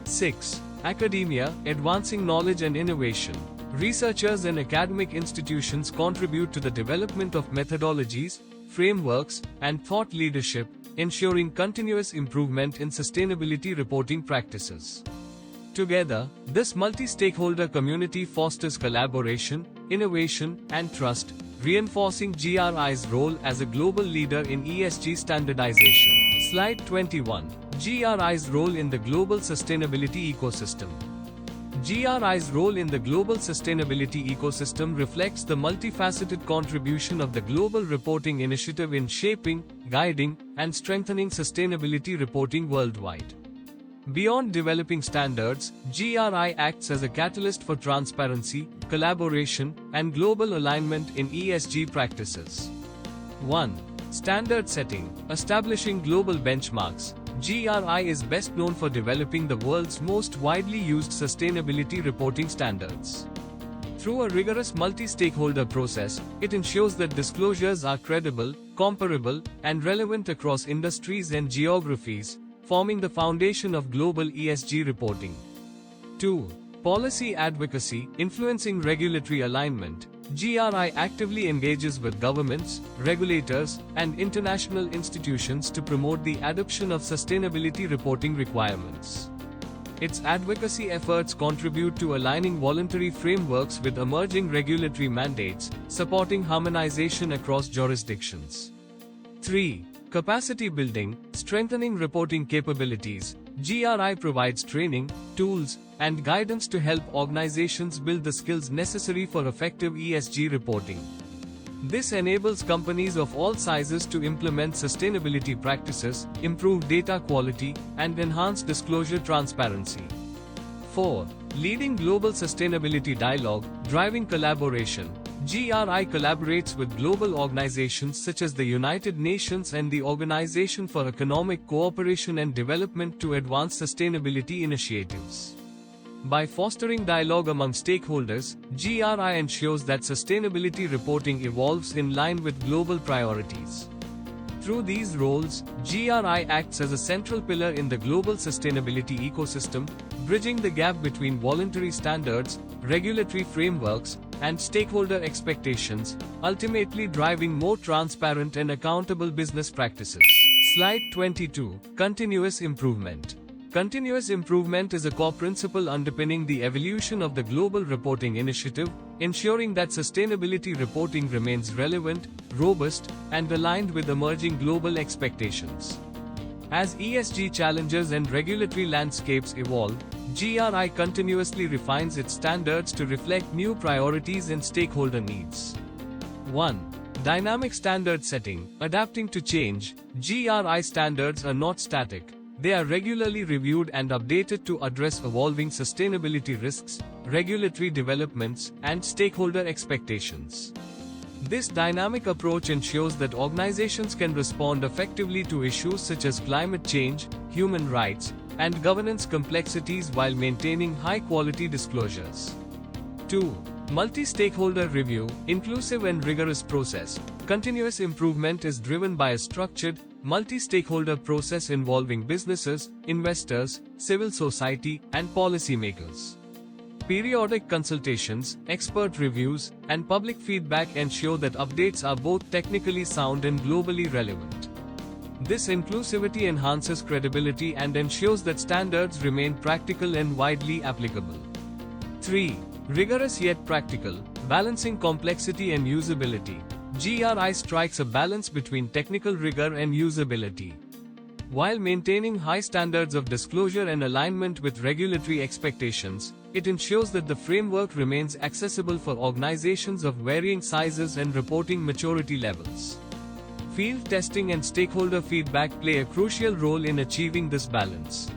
6. Academia, advancing knowledge and innovation. Researchers and academic institutions contribute to the development of methodologies, frameworks, and thought leadership, ensuring continuous improvement in sustainability reporting practices. Together, this multi-stakeholder community fosters collaboration, innovation, and trust, reinforcing GRI's role as a global leader in ESG standardization. Slide 21. GRI's role in the global sustainability ecosystem. GRI's role in the global sustainability ecosystem reflects the multifaceted contribution of the Global Reporting Initiative in shaping, guiding, and strengthening sustainability reporting worldwide. Beyond developing standards, GRI acts as a catalyst for transparency, collaboration, and global alignment in ESG practices. 1. Standard setting, establishing global benchmarks. GRI is best known for developing the world's most widely used sustainability reporting standards. Through a rigorous multi-stakeholder process, it ensures that disclosures are credible, comparable, and relevant across industries and geographies, forming the foundation of global ESG reporting. 2. Policy advocacy, influencing regulatory alignment. GRI actively engages with governments, regulators, and international institutions to promote the adoption of sustainability reporting requirements. Its advocacy efforts contribute to aligning voluntary frameworks with emerging regulatory mandates, supporting harmonization across jurisdictions. 3. Capacity building, strengthening reporting capabilities. GRI provides training, tools, and guidance to help organizations build the skills necessary for effective ESG reporting. This enables companies of all sizes to implement sustainability practices, improve data quality, and enhance disclosure transparency. 4. Leading global sustainability dialogue, driving collaboration. GRI collaborates with global organizations such as the United Nations and the Organization for Economic Cooperation and Development to advance sustainability initiatives. By fostering dialogue among stakeholders, GRI ensures that sustainability reporting evolves in line with global priorities. Through these roles, GRI acts as a central pillar in the global sustainability ecosystem, bridging the gap between voluntary standards, regulatory frameworks, and stakeholder expectations, ultimately driving more transparent and accountable business practices. Slide 22. Continuous improvement. Continuous improvement is a core principle underpinning the evolution of the Global Reporting Initiative, ensuring that sustainability reporting remains relevant, robust, and aligned with emerging global expectations. As ESG challenges and regulatory landscapes evolve, GRI continuously refines its standards to reflect new priorities and stakeholder needs. 1. Dynamic standard setting. Adapting to change, GRI standards are not static. They are regularly reviewed and updated to address evolving sustainability risks, regulatory developments, and stakeholder expectations. This dynamic approach ensures that organizations can respond effectively to issues such as climate change, human rights, and governance complexities while maintaining high-quality disclosures. 2. Multi-stakeholder review, inclusive and rigorous process. Continuous improvement is driven by a structured, multi-stakeholder process involving businesses, investors, civil society, and policymakers. Periodic consultations, expert reviews, and public feedback ensure that updates are both technically sound and globally relevant. This inclusivity enhances credibility and ensures that standards remain practical and widely applicable. 3. Rigorous yet practical, balancing complexity and usability. GRI strikes a balance between technical rigor and usability, while maintaining high standards of disclosure and alignment with regulatory expectations. It ensures that the framework remains accessible for organizations of varying sizes and reporting maturity levels. Field testing and stakeholder feedback play a crucial role in achieving this balance.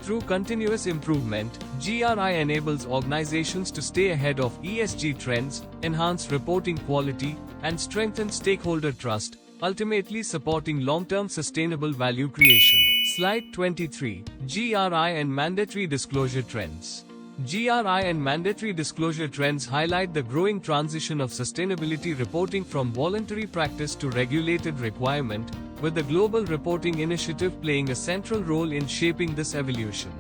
Through continuous improvement, GRI enables organizations to stay ahead of ESG trends, enhance reporting quality, and strengthen stakeholder trust, ultimately supporting long-term sustainable value creation. Slide 23. GRI and mandatory disclosure trends. GRI and mandatory disclosure trends highlight the growing transition of sustainability reporting from voluntary practice to regulated requirement, with the Global Reporting Initiative playing a central role in shaping this evolution.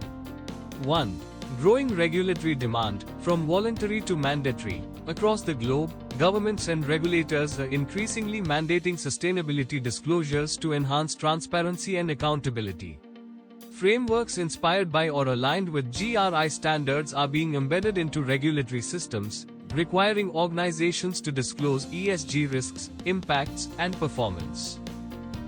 1. Growing regulatory demand, from voluntary to mandatory. Across the globe, governments and regulators are increasingly mandating sustainability disclosures to enhance transparency and accountability. Frameworks inspired by or aligned with GRI standards are being embedded into regulatory systems, requiring organizations to disclose ESG risks, impacts, and performance.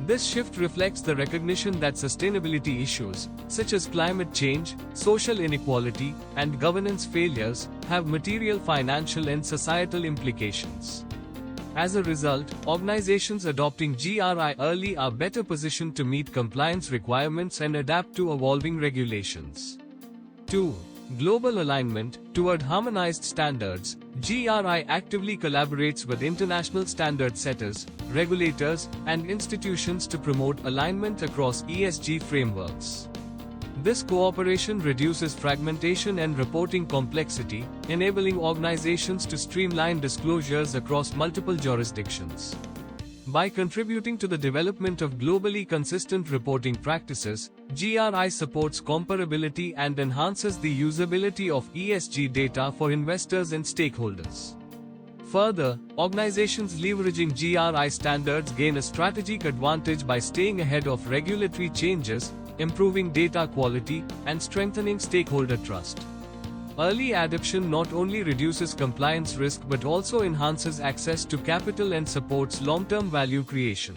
This shift reflects the recognition that sustainability issues, such as climate change, social inequality, and governance failures, have material financial and societal implications. As a result, organizations adopting GRI early are better positioned to meet compliance requirements and adapt to evolving regulations. 2. Global alignment. Toward harmonized standards, GRI actively collaborates with international standard setters, regulators, and institutions to promote alignment across ESG frameworks. This cooperation reduces fragmentation and reporting complexity, enabling organizations to streamline disclosures across multiple jurisdictions. By contributing to the development of globally consistent reporting practices, GRI supports comparability and enhances the usability of ESG data for investors and stakeholders. Further, organizations leveraging GRI standards gain a strategic advantage by staying ahead of regulatory changes, improving data quality, and strengthening stakeholder trust. Early adoption not only reduces compliance risk but also enhances access to capital and supports long-term value creation.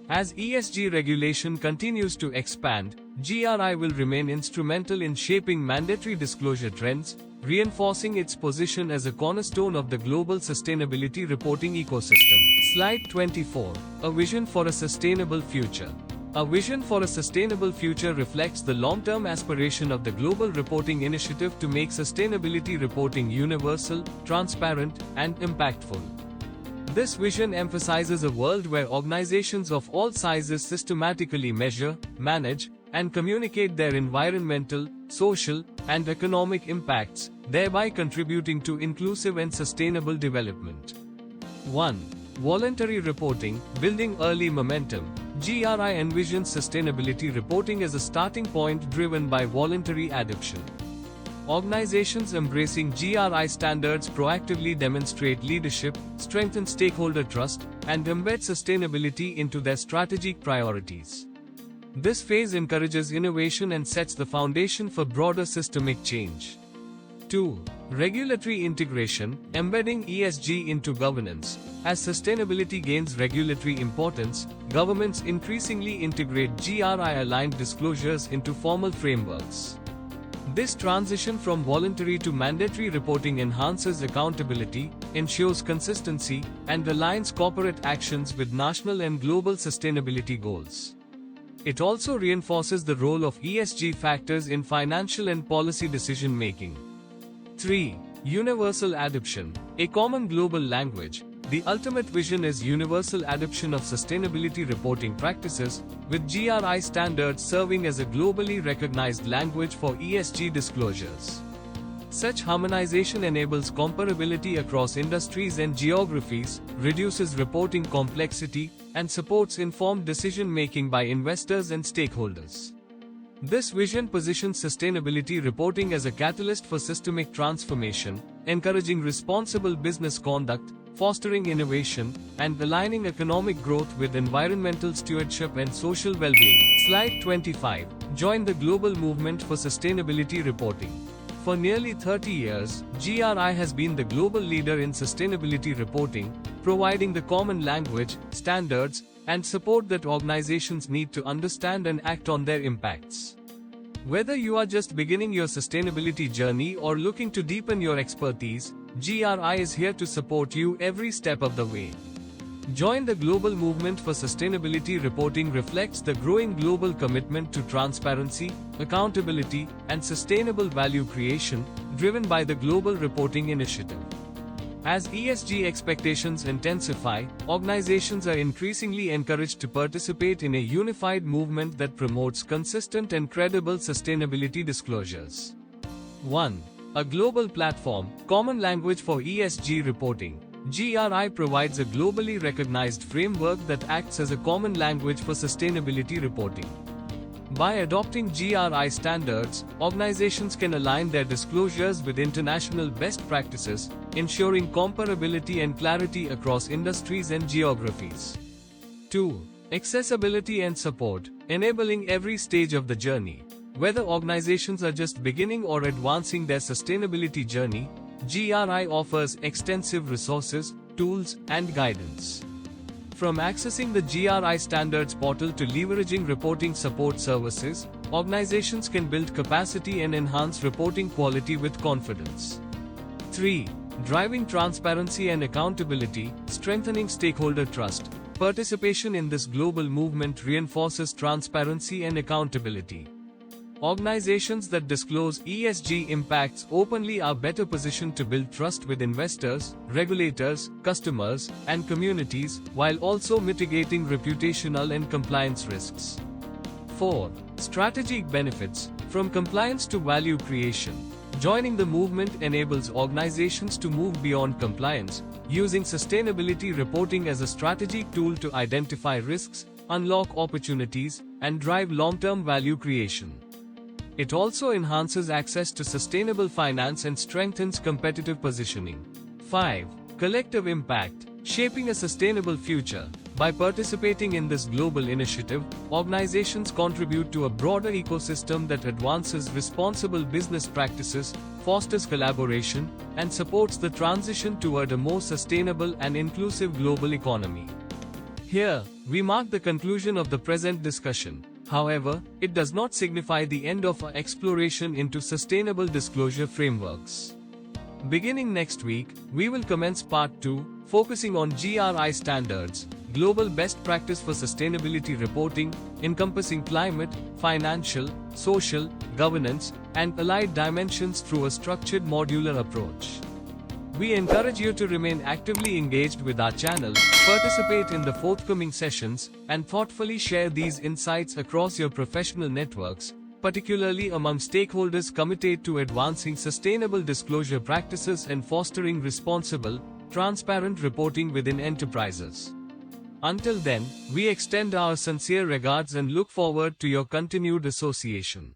As ESG regulation continues to expand, GRI will remain instrumental in shaping mandatory disclosure trends, reinforcing its position as a cornerstone of the global sustainability reporting ecosystem. Slide 24. A vision for a sustainable future. A vision for a sustainable future reflects the long-term aspiration of the Global Reporting Initiative to make sustainability reporting universal, transparent, and impactful. This vision emphasizes a world where organizations of all sizes systematically measure, manage, and communicate their environmental, social, and economic impacts, thereby contributing to inclusive and sustainable development. 1. Voluntary reporting, building early momentum. GRI envisions sustainability reporting as a starting point driven by voluntary adoption. Organizations embracing GRI standards proactively demonstrate leadership, strengthen stakeholder trust, and embed sustainability into their strategic priorities. This phase encourages innovation and sets the foundation for broader systemic change. 2. Regulatory integration, embedding ESG into governance. As sustainability gains regulatory importance, governments increasingly integrate GRI-aligned disclosures into formal frameworks. This transition from voluntary to mandatory reporting enhances accountability, ensures consistency, and aligns corporate actions with national and global sustainability goals. It also reinforces the role of ESG factors in financial and policy decision-making. 3. Universal adoption, a common global language. The ultimate vision is universal adoption of sustainability reporting practices, with GRI standards serving as a globally recognized language for ESG disclosures. Such harmonization enables comparability across industries and geographies, reduces reporting complexity, and supports informed decision-making by investors and stakeholders. This vision positions sustainability reporting as a catalyst for systemic transformation, encouraging responsible business conduct, fostering innovation, and aligning economic growth with environmental stewardship and social well-being. Slide 25. Join the global movement for sustainability reporting. For nearly 30 years, GRI has been the global leader in sustainability reporting, providing the common language, standards, and support that organizations need to understand and act on their impacts. Whether you are just beginning your sustainability journey or looking to deepen your expertise, GRI is here to support you every step of the way. Join the global movement for sustainability reporting reflects the growing global commitment to transparency, accountability, and sustainable value creation, driven by the Global Reporting Initiative. As ESG expectations intensify, organizations are increasingly encouraged to participate in a unified movement that promotes consistent and credible sustainability disclosures. 1. A global platform, common language for ESG reporting. GRI provides a globally recognized framework that acts as a common language for sustainability reporting. By adopting GRI standards, organizations can align their disclosures with international best practices, ensuring comparability and clarity across industries and geographies. 2. Accessibility and support, enabling every stage of the journey. Whether organizations are just beginning or advancing their sustainability journey, GRI offers extensive resources, tools, and guidance. From accessing the GRI Standards portal to leveraging reporting support services, organizations can build capacity and enhance reporting quality with confidence. 3. Driving transparency and accountability, strengthening stakeholder trust. Participation in this global movement reinforces transparency and accountability. Organizations that disclose ESG impacts openly are better positioned to build trust with investors, regulators, customers, and communities, while also mitigating reputational and compliance risks. 4. Strategic benefits, from compliance to value creation. Joining the movement enables organizations to move beyond compliance, using sustainability reporting as a strategic tool to identify risks, unlock opportunities, and drive long-term value creation. It also enhances access to sustainable finance and strengthens competitive positioning. 5. Collective impact, shaping a sustainable future. By participating in this global initiative, organizations contribute to a broader ecosystem that advances responsible business practices, fosters collaboration, and supports the transition toward a more sustainable and inclusive global economy. Here, we mark the conclusion of the present discussion. However, it does not signify the end of our exploration into sustainable disclosure frameworks. Beginning next week, we will commence Part 2, focusing on GRI Standards, global best practice for sustainability reporting, encompassing climate, financial, social, governance, and allied dimensions through a structured modular approach. We encourage you to remain actively engaged with our channel, participate in the forthcoming sessions, and thoughtfully share these insights across your professional networks, particularly among stakeholders committed to advancing sustainable disclosure practices and fostering responsible, transparent reporting within enterprises. Until then, we extend our sincere regards and look forward to your continued association.